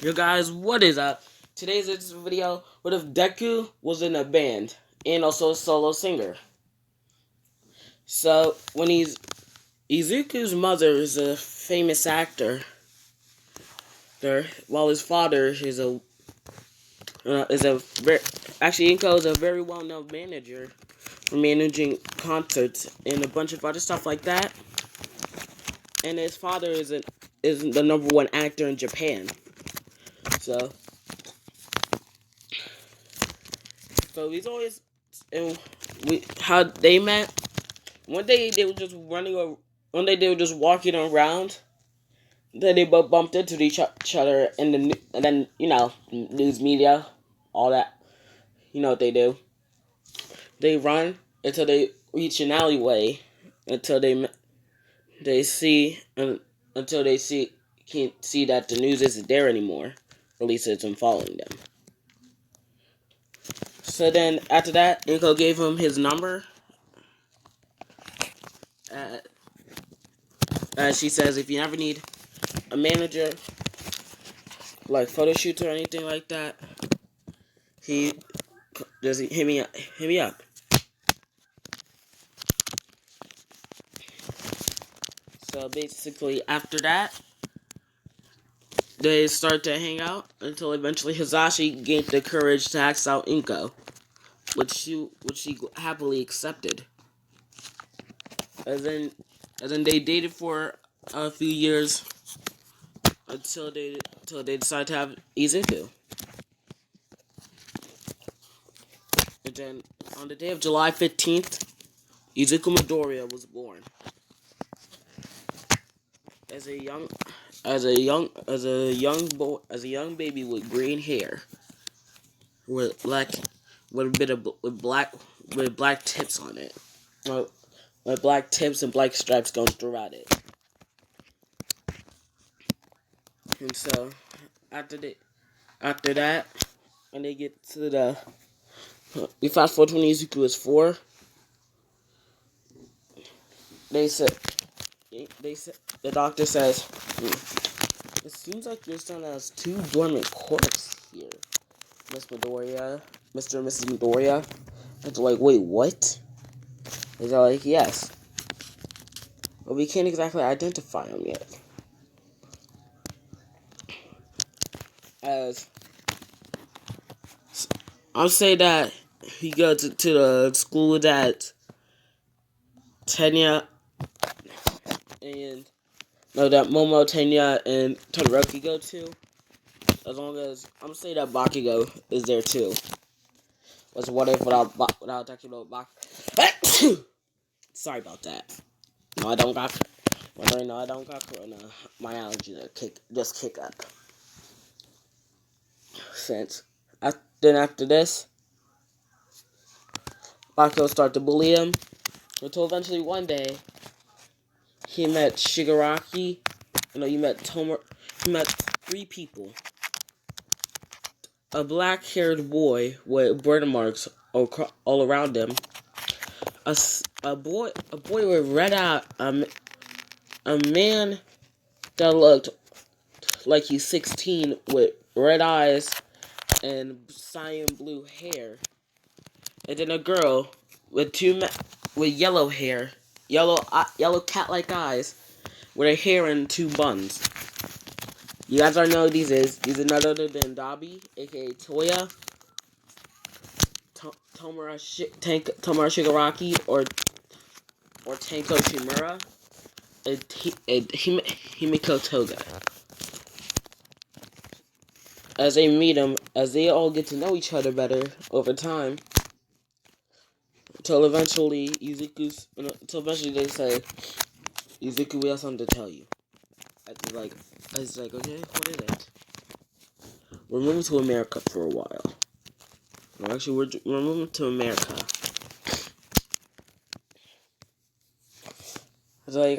Yo guys, what is up? Today's video, what if Deku was in a band and also a solo singer? So, Izuku's mother is a famous actor, while his father actually Inko is a very well-known manager for managing concerts and a bunch of other stuff like that. And his father is the number one actor in Japan. So he's always, and how they met. One day they were just one day they were just walking around. Then they both bumped into each other and then news media, all that. You know what they do? They run until they reach an alleyway, until they see until they see can't see that the news isn't there anymore. At least it's been following them. So then after that, Inko gave him his number. She says if you ever need a manager, like photo shoots or anything like that, he just hit me up. So basically, after that, they start to hang out until eventually Hisashi gained the courage to ask out Inko, which she happily accepted. And then they dated for a few years until they decided to have Izuku. And then on the day of July 15th, Izuku Midoriya was born. As a young baby with green hair, with black tips on it, with black tips and black stripes going throughout it. And so after that, when they get to we fast forward when Izuku is 4. They said the doctor says, it seems like your son has 2 dormant quirks here, Miss Midoriya, Mr. and Mrs. Midoriya. And they're like, wait, what? And they're like, yes. But we can't exactly identify him yet. As I'll say that he goes to the school that Tenya and that Momo, Tenya, and Todoroki go to. As long as I'm gonna say that Bakugo is there too. What if without talking about Bakugo? Sorry about that. No, I don't got. No, I don't got corona. My allergies just kick up. After this, Bakugo started to bully him until eventually one day he met Shigaraki. He met Tomer. He met 3 people. A black-haired boy with burn marks all around him. A boy with red eye. A man that looked like he's 16 with red eyes and cyan blue hair. And then a girl with with yellow hair, yellow cat-like eyes, with her hair in 2 buns. You guys already know who these is. These are none other than Dabi, aka Toya, Tomura Shigaraki, or Tenko Shimura, and Himiko Toga. As they meet him, as they all get to know each other better over time, until eventually they say, Izuku, we have something to tell you. It's like, okay, what is it? We're moving to America for a while. No, actually, we're moving to America. I was like,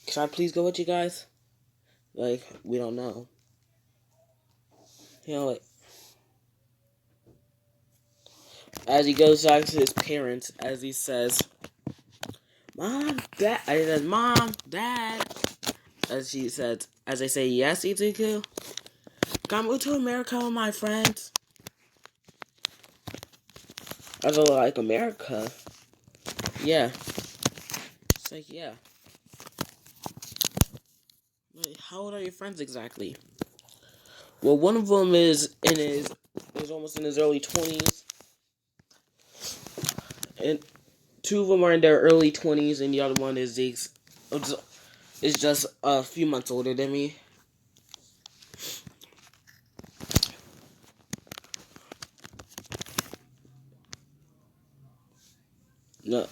can I please go with you guys? Like, we don't know. As he goes back to his parents, as he says, Mom, Dad, he says, Mom, Dad, as they say, yes, Izuku? like, I moved to America with my friends. I was like, America? Yeah. It's like, yeah. Like, how old are your friends exactly? Well, one of them is almost in his early 20s. And two of them are in their early 20s, and the other one is just a few months older than me. No,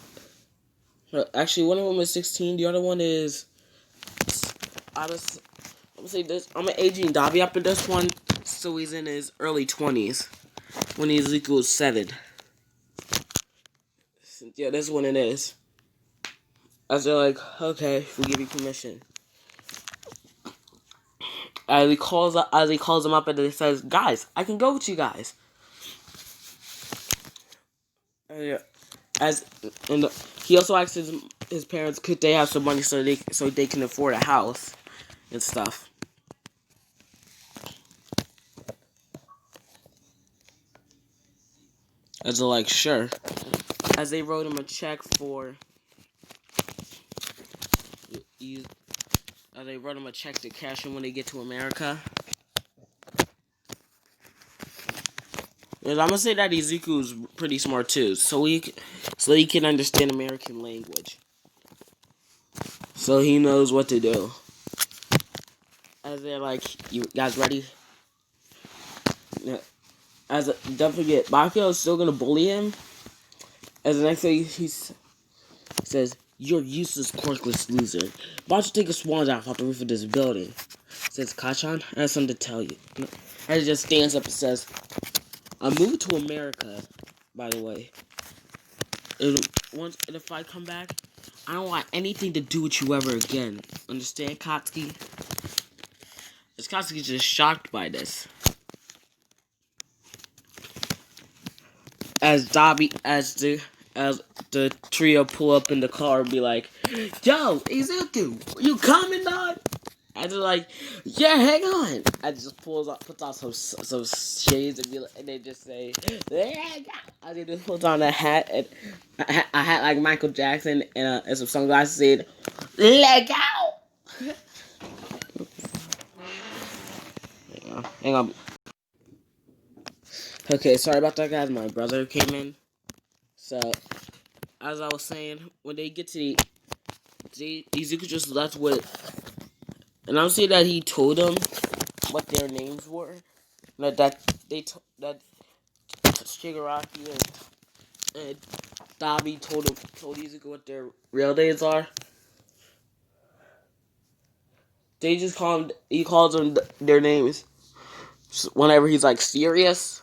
actually, one of them is 16. The other one is I'm gonna say this. I'm gonna aging Dobby up in this one, so he's in his early 20s when he's equals 7. Yeah, this one it is. As they're like, okay, we give you permission. As he calls them up and he says, guys, I can go with you guys. Yeah. As and he also asks his parents could they have some money so they can afford a house and stuff. As they're like, sure. As they wrote him a check for they wrote him a check to cash in when they get to America. And I'm gonna say that Izuku's pretty smart too, so he can understand American language, so he knows what to do. As they're like, you guys ready? Yeah. Don't forget, Bakio is still gonna bully him. As the next thing he says, "You're a useless, quirkless loser. Why don't you take a swan dive off the roof of this building?" Says Kachan, I have something to tell you. And he just stands up and says, I moved to America, by the way. If I come back, I don't want anything to do with you ever again. Understand, Katsuki? Is Katsuki just shocked by this? As the trio pull up in the car and be like, Yo, Izuku, you coming, dog? And they're like, yeah, hang on. And just puts on some shades and they just say, yeah. And they just puts on a hat and a hat like Michael Jackson and some sunglasses said, let go. Hang on. Okay, sorry about that, guys. My brother came in. So, as I was saying, when they get to Izuku just left with, and I'm saying that he told them what their names were. That Shigaraki and Dabi told Izuku what their real names are. They just he calls them their names whenever he's like serious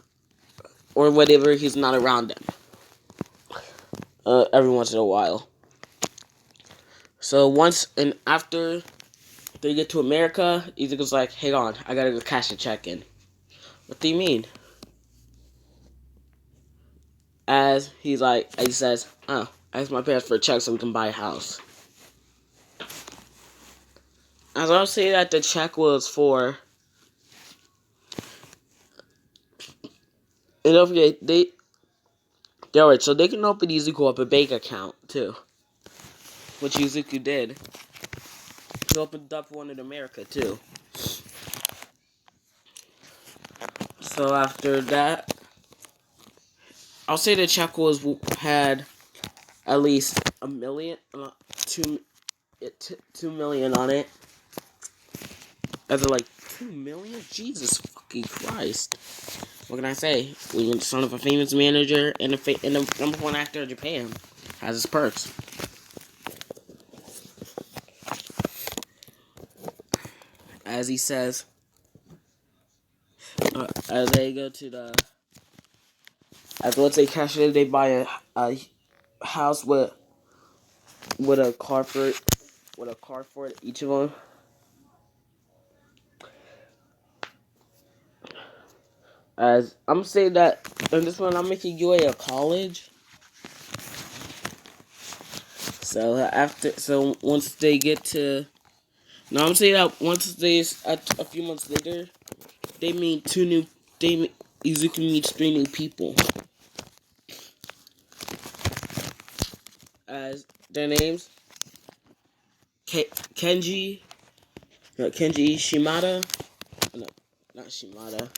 or whenever he's not around them. Every once in a while. So once and after they get to America, Izuku's like, hang on, I gotta go cash a check in. What do you mean? As he says, oh, I asked my parents for a check so we can buy a house. As I'll say that the check was for, and don't forget, they're right, so they can open Izuku up a bank account too, which Izuku did. He opened up one in America too. So after that, I'll say the check had at least $1 million, 2 million on it. As in, like, 2 million? Jesus fucking Christ. What can I say? When you're the son of a famous manager and the number one actor in Japan, has his perks. As he says, as they go to once they cash in, they buy a house with a car for each of them. As I'm saying that in this one, I'm making UA a college. So once they get to, no, I'm saying that once a few months later, they meet two new. Izuku meets three new people. As their names, Kenji, no, Kenji Shimada, no, not Shimada.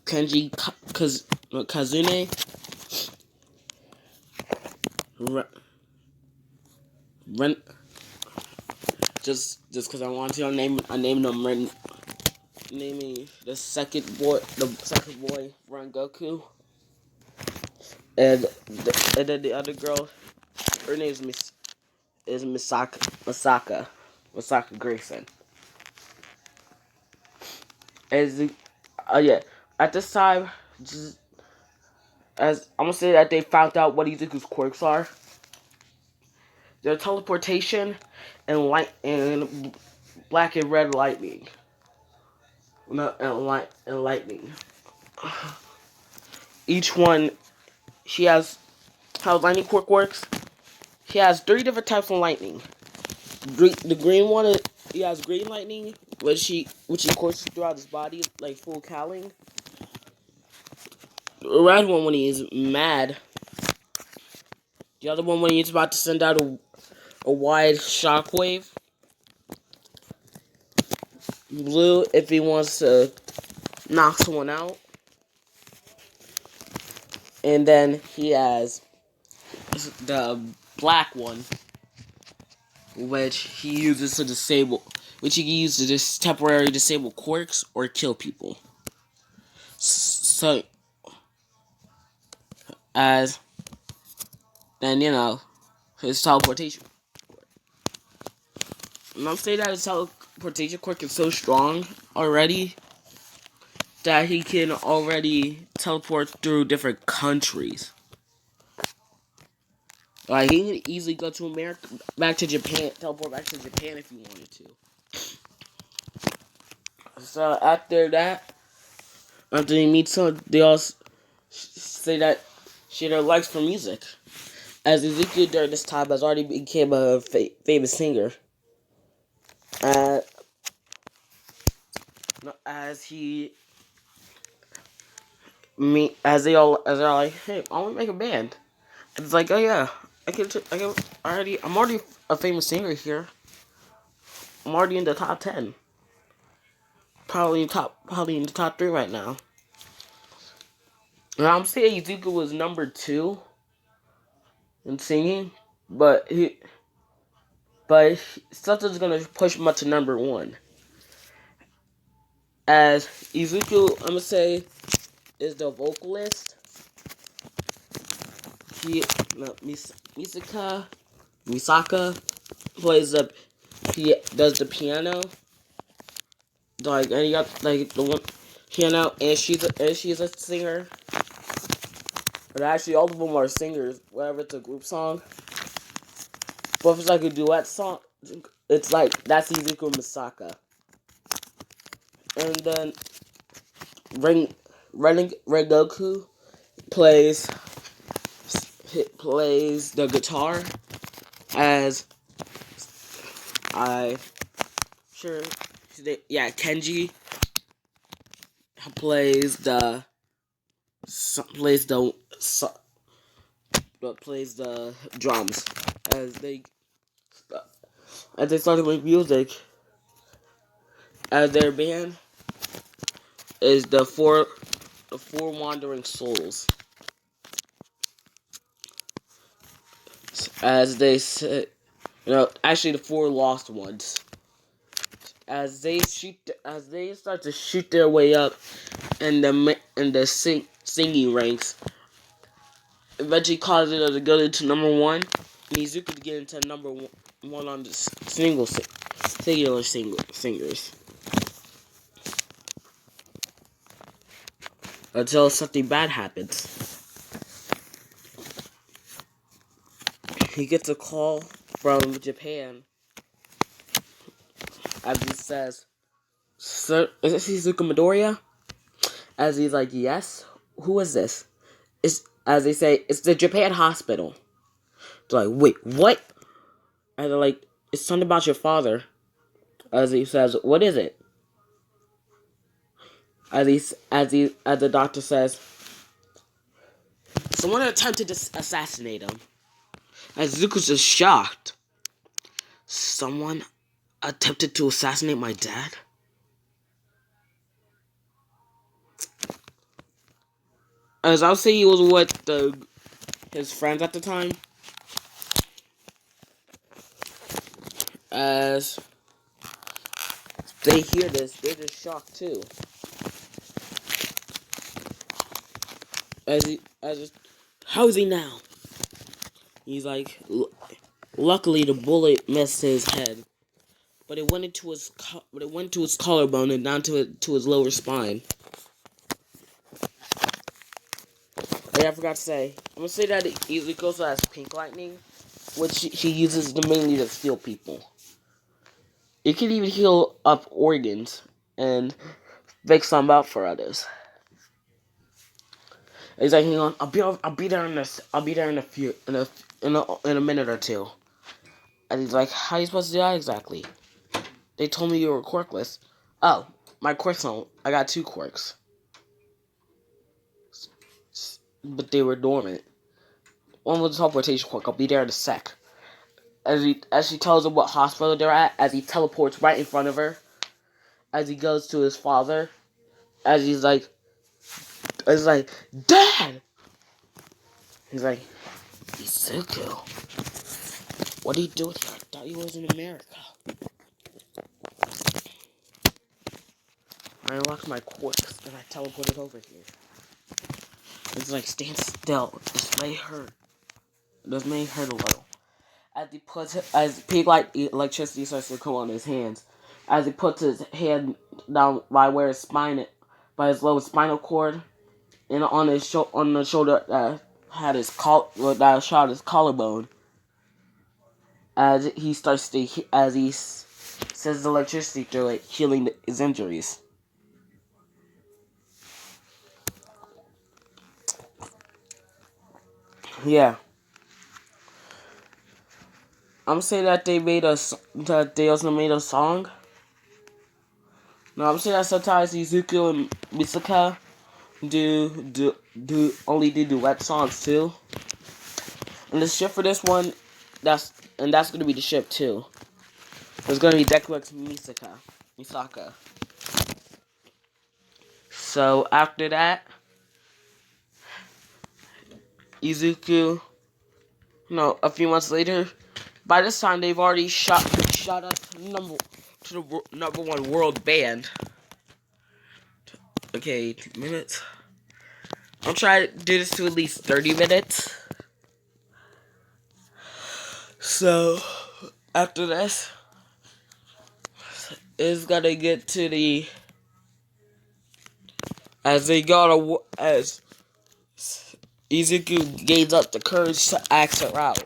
Kenji Kazune, Ren, just because I want to I named them naming the second boy Rengoku, and then the other girl, her name is Masaka Grayson. As yeah, at this time, just as I'm gonna say that they found out what Izuku's quirks are. Their teleportation and black and red lightning. No, and lightning. Each one, she has how lightning quirk works. She has three different types of lightning. The green one, he has green lightning, which he courses throughout his body like full cowling. The red one when he is mad. The other one when he's about to send out a wide shockwave. Blue if he wants to knock someone out. And then he has the black one, which he uses to temporarily disable quirks or kill people. So, as then his teleportation. And I'm saying that his teleportation quirk is so strong already that he can already teleport through different countries. Like he can easily go to America, teleport back to Japan if he wanted to. So after he meets someone, they all say that she their likes for music. As Izuku during this time has already became a famous singer. As they're like, hey, I want to make a band. And it's like, oh yeah, I'm already a famous singer here. I'm already in the top 10. Probably in the top 3 right now. And I'm saying Izuku was number 2 in singing, but something's gonna push him up to number 1. As Izuku, I'm gonna say, is the vocalist. Misaka does the piano. Like, and you got like the one piano, and she's a singer. But actually, all of them are singers. Whether it's a group song, but if it's like a duet song, it's like that's Izuku and Misaka. And then Rengoku plays the guitar, as Kenji plays the drums. As they started with music, as their band is the four wandering souls. As they say, actually the 4 lost ones. As they start to shoot their way up in the singing ranks, eventually causing them to go into number 1. Izuku to get into number 1 on the singular singers. Until something bad happens. He gets a call from Japan. As he says, "Sir, is this Izuku Midoriya?" As he's like, "Yes." "Who is this?" As they say, "It's the Japan hospital." They're like, "Wait, what?" And they're like, "It's something about your father." As he says, "What is it?" As the doctor says, someone attempted to assassinate him. As Izuku's just shocked. Someone attempted to assassinate my dad? As I'll say, he was with his friends at the time. As they hear this, they're just shocked too. How is he now? He's like, luckily the bullet missed his head, but it went into his collarbone and down to his lower spine. Oh, yeah, I forgot to say. I'm gonna say that Izuku also has pink lightning, which she uses mainly to heal people. It can even heal up organs and fix some out for others. He's like, hang on, I'll be there in a minute or two. And he's like, how are you supposed to do that exactly? They told me you were quirkless. Oh, my quirks don't. I got 2 quirks. But they were dormant. One was a teleportation quirk. I'll be there in a sec. As she tells him what hospital they're at, as he teleports right in front of her, as he goes to his father, as he's like, Dad! He's like, Izuku, what are you doing here? I thought you was in America. I unlocked my quirks and I teleported over here. It's like, stand still. This may hurt. This may hurt a little. As pink light electricity starts to come on his hands, as he puts his hand down by his lower spinal cord, and on the shoulder that shot his collarbone, as he sends electricity through it, healing his injuries. Yeah. I'm saying that they also made a song. No, I'm saying that sometimes Izuku and Misaka do duet songs too. And the ship for this one, that's gonna be the ship too. It's gonna be Deku X Misaka. So after that, Izuku, a few months later, by this time they've already shot up to the number 1 world band. Okay, 2 minutes. I'll try to do this to at least 30 minutes. So, after this, is gonna get to the... As Izuku gains up the courage to ask her out.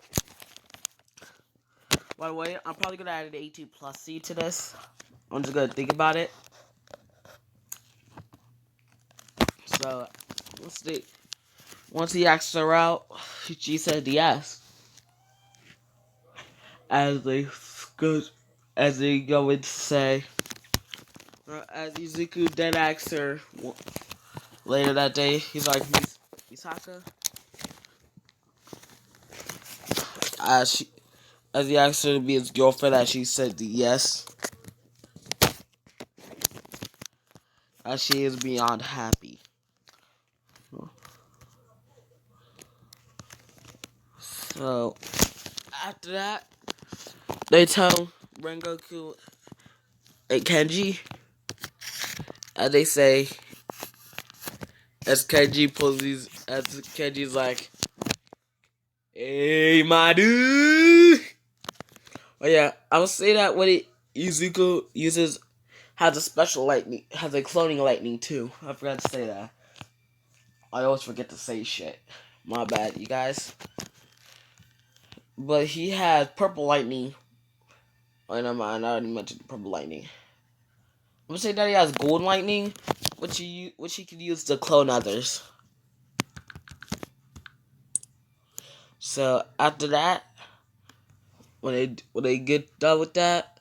By the way, I'm probably gonna add an 18 plus C to this. I'm just gonna think about it. So, let's see. Once he asked her out, she said yes. As they go and say, as Izuku then asks her later that day, he's like, Misaka? As he asked her to be his girlfriend, as she said yes. As she is beyond happy. So, after that, they tell Rengoku and Kenji, and they say, as Kenji's like, hey, my dude! Oh yeah, I would say that when Izuku has a special lightning, has a cloning lightning too. I forgot to say that. I always forget to say shit. My bad, you guys. But he has purple lightning. Oh, never mind, I already mentioned purple lightning. I'm gonna say that he has gold lightning, which he can use to clone others. So after that, when they get done with that,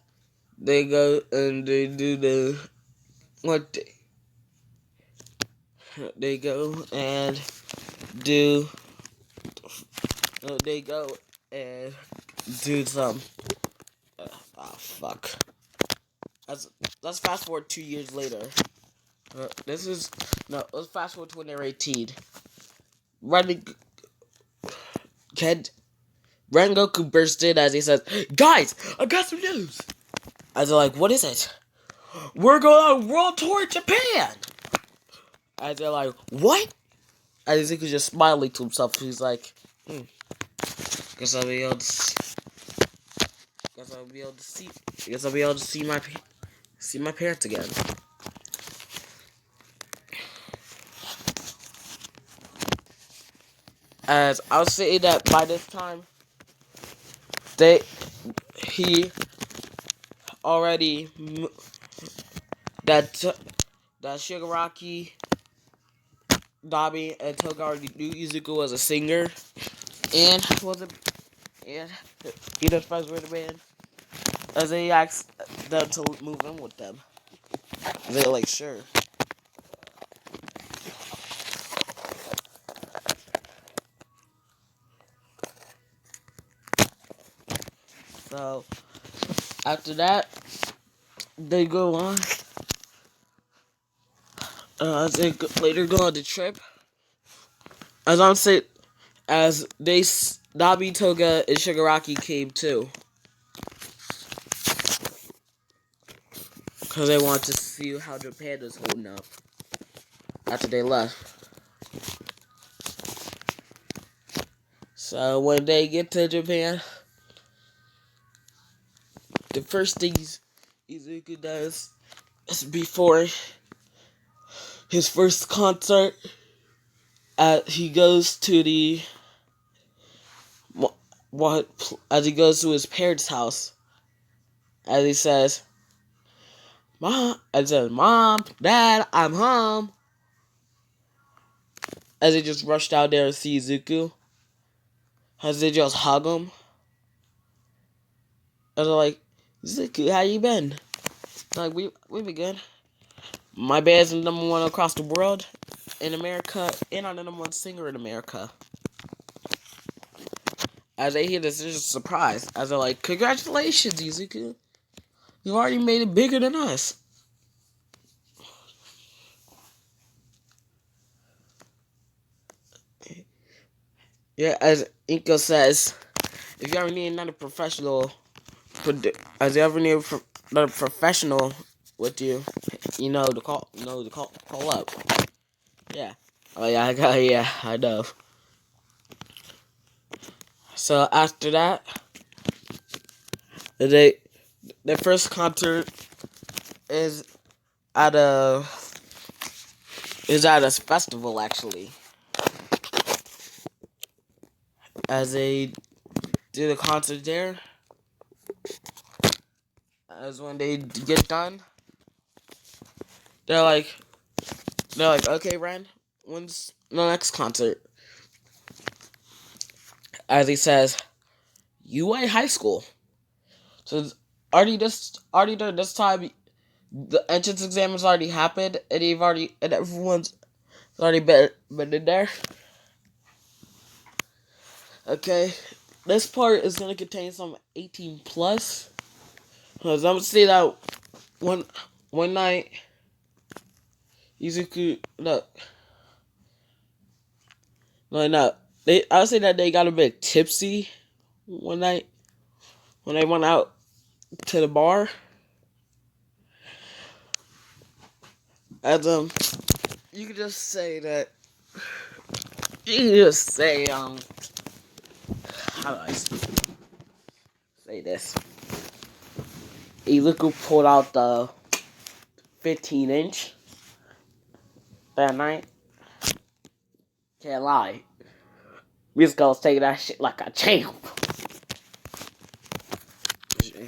they go and they do they go and do. They go and do some. Oh fuck. Let's fast forward 2 years later. This is no. Let's fast forward to when they're 18. Ren Rengoku burst in as he says, "Guys, I got some news." As they're like, "What is it?" "We're going on a world tour in Japan." As they're like, "What?" As Izuku just smiling to himself. He's like, Guess I'll be able to see. Guess I'll be able to see. Guess I'll be able to see my parents again." As I'll say that by this time, he already that Shigaraki, Dabi, and Toga already knew Izuku was a singer, and he just friends with the band. As they asked them to move in with them, they're like, "Sure." So after that, they go on. Later go on the trip. As I'm saying, as Dabi, Toga, and Shigaraki came too, because they wanted to see how Japan was holding up after they left. So when they get to Japan, the first thing Izuku does is before his first concert, he goes to as he goes to his parents' house, as he says, "Mom, Dad, I'm home." As they just rushed out there to see Izuku, as they just hug him, and they're like, "Izuku, how you been?" Like, we been good. My band's the #1 across the world in America, and I'm the #1 singer in America. As they hear this, they're just surprised. As they're like, "Congratulations, Izuku. You already made it bigger than us." Yeah, as Inko says, if you ever need another professional, as you ever need another professional with you, call up. Yeah. Oh yeah, yeah, I know. So after that, their first concert is at a festival actually. As they do the concert there, as when they get done, they're like, "Okay, Ren, when's the next concert?" As he says, "UA High School." So already during this time, the entrance exam has already happened, and everyone's already been in there. Okay, this part is gonna contain some 18 plus. Cause I'm gonna say that one night, Izuku no, I would say that they got a bit tipsy one night when they went out to the bar. As you could just say that you can just say how do I say this? Izuku pulled out the 15-inch that night. Can't lie. Mizuka was taking that shit like a champ.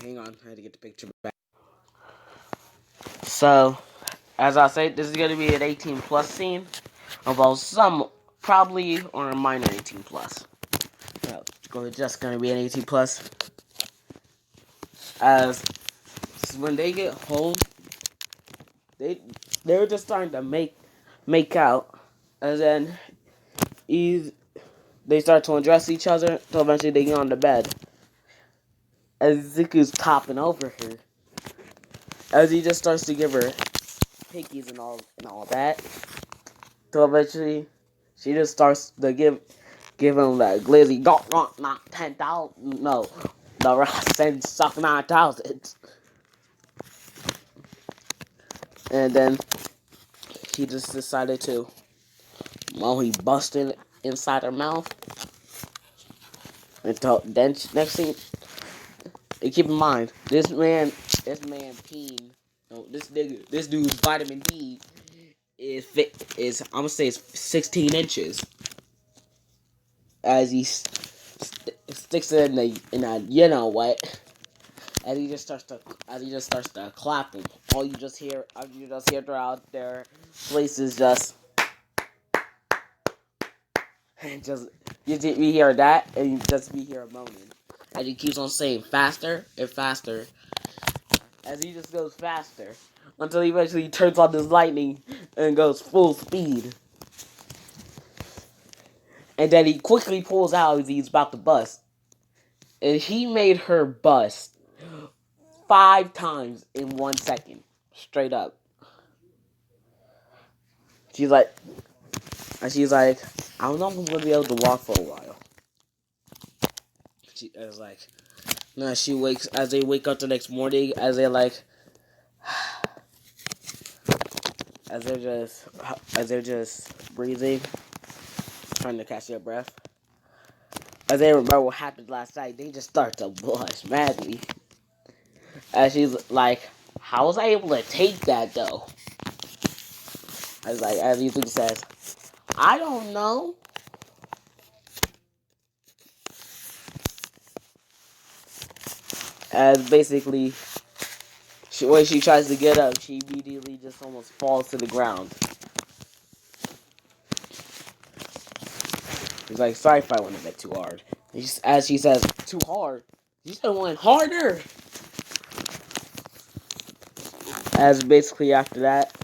Hang on, I had to get the picture back. So, as I said, this is going to be an 18 plus scene. Although some probably or a minor 18 plus. So, just going to be an 18 plus. As when they get home, they were just starting to make out. And then they start to undress each other until eventually they get on the bed. As Izuku's topping over her, as he just starts to give her pinkies and all that, till eventually she just starts to give him that glizzy not 10,000, no, the send suck 9,000, and then he just decided to, while he busted inside her mouth, until then next thing. And keep in mind, this man peeing. No, this dude's vitamin D is I'm gonna say it's 16 inches. As he sticks it in a you know what, as he just starts to clap him. All you just hear throughout their places just and just you hear that and you just be here moaning. As he keeps on saying faster and faster. As he just goes faster until he eventually turns on his lightning and goes full speed. And then he quickly pulls out as he's about to bust. And he made her bust 5 times in 1 second. Straight up. She's like, I don't know if I'm going to be able to walk for a while. She was like, no, she wakes, as they wake up the next morning, as they're just breathing, trying to catch their breath. As they remember what happened last night, they just start to blush madly. As she's like, how was I able to take that though? As Izuku says, I don't know. As basically, when she tries to get up, she immediately just almost falls to the ground. He's like, sorry if I went a bit too hard. As she says, too hard? You should have went harder! As basically after that,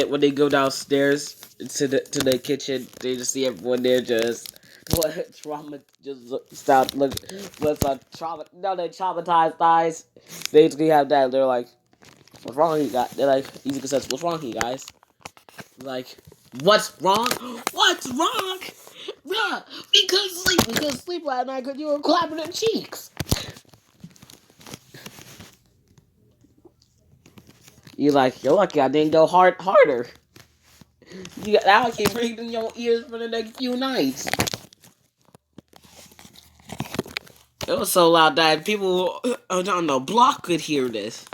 when they go downstairs to the kitchen, they just see everyone there just traumatized eyes. They basically have that. They're like, what's wrong with you guys? They're like, Izuku says, what's wrong with you guys? Like, what's wrong? What's wrong? Bruh, we couldn't sleep last night because you were clapping their cheeks. You're lucky I didn't go harder. Now I keep ringing in your ears for the next few nights. It was so loud that people on the block could hear this.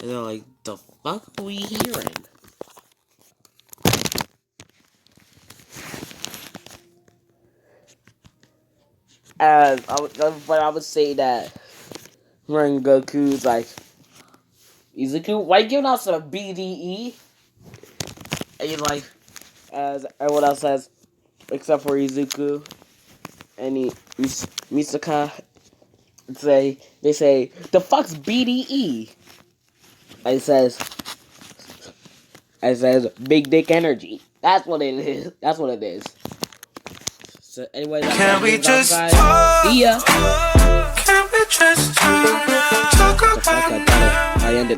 And they're like, the fuck are we hearing? But I would say that Rengoku's like, Izuku, why you giving us a BDE? And he's like, as everyone else says, except for Izuku and Misaka, they say, the fuck's BDE? And it says, big dick energy. That's what it is. That's what it is. So anyway, can we just talk? See ya. Can we just talk about it? I ended it.